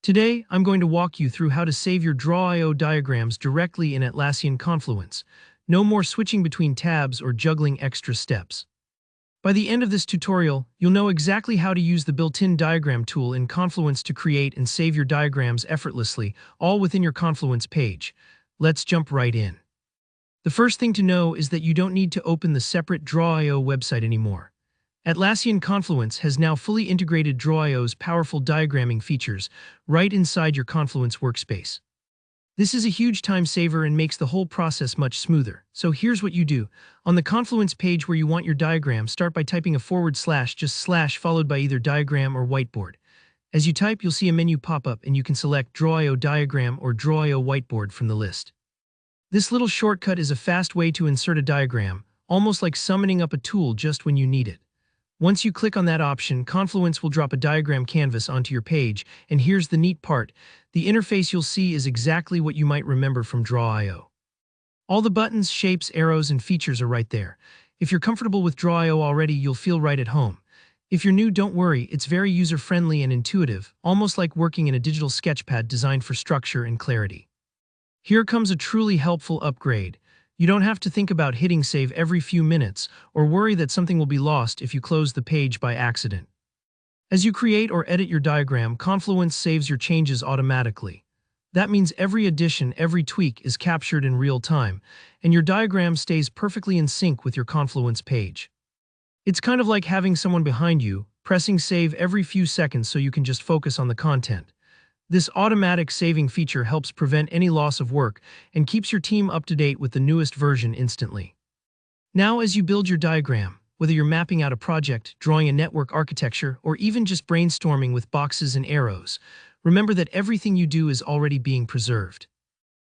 Today, I'm going to walk you through how to save your Draw.io diagrams directly in Atlassian Confluence. No more switching between tabs or juggling extra steps. By the end of this tutorial, you'll know exactly how to use the built-in diagram tool in Confluence to create and save your diagrams effortlessly, all within your Confluence page. Let's jump right in. The first thing to know is that you don't need to open the separate Draw.io website anymore. Atlassian Confluence has now fully integrated Draw.io's powerful diagramming features right inside your Confluence workspace. This is a huge time saver and makes the whole process much smoother. So here's what you do. On the Confluence page where you want your diagram, start by typing a / just slash followed by either diagram or whiteboard. As you type, you'll see a menu pop up and you can select Draw.io diagram or Draw.io whiteboard from the list. This little shortcut is a fast way to insert a diagram, almost like summoning up a tool just when you need it. Once you click on that option, Confluence will drop a diagram canvas onto your page, and here's the neat part. The interface you'll see is exactly what you might remember from Draw.io. All the buttons, shapes, arrows, and features are right there. If you're comfortable with Draw.io already, you'll feel right at home. If you're new, don't worry, it's very user-friendly and intuitive, almost like working in a digital sketchpad designed for structure and clarity. Here comes a truly helpful upgrade. You don't have to think about hitting save every few minutes or worry that something will be lost if you close the page by accident. As you create or edit your diagram, Confluence saves your changes automatically. That means every addition, every tweak is captured in real time, and your diagram stays perfectly in sync with your Confluence page. It's kind of like having someone behind you, pressing save every few seconds so you can just focus on the content. This automatic saving feature helps prevent any loss of work and keeps your team up to date with the newest version instantly. Now, as you build your diagram, whether you're mapping out a project, drawing a network architecture, or even just brainstorming with boxes and arrows, remember that everything you do is already being preserved.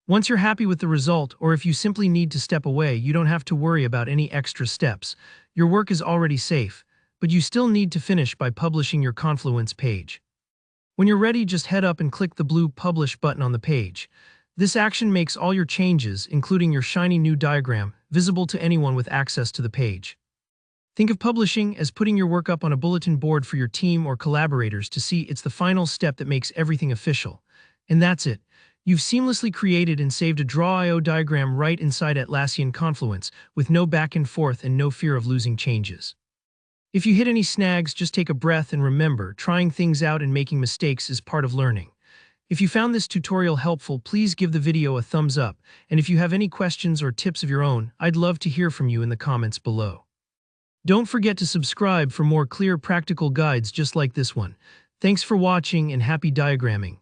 Once you're happy with the result, or if you simply need to step away, you don't have to worry about any extra steps. Your work is already safe, but you still need to finish by publishing your Confluence page. When you're ready, just head up and click the blue Publish button on the page. This action makes all your changes, including your shiny new diagram, visible to anyone with access to the page. Think of publishing as putting your work up on a bulletin board for your team or collaborators to see. It's the final step that makes everything official. And that's it. You've seamlessly created and saved a Draw.io diagram right inside Atlassian Confluence, with no back and forth and no fear of losing changes. If you hit any snags, just take a breath and remember, trying things out and making mistakes is part of learning. If you found this tutorial helpful, please give the video a thumbs up, and if you have any questions or tips of your own, I'd love to hear from you in the comments below. Don't forget to subscribe for more clear, practical guides just like this one. Thanks for watching and happy diagramming.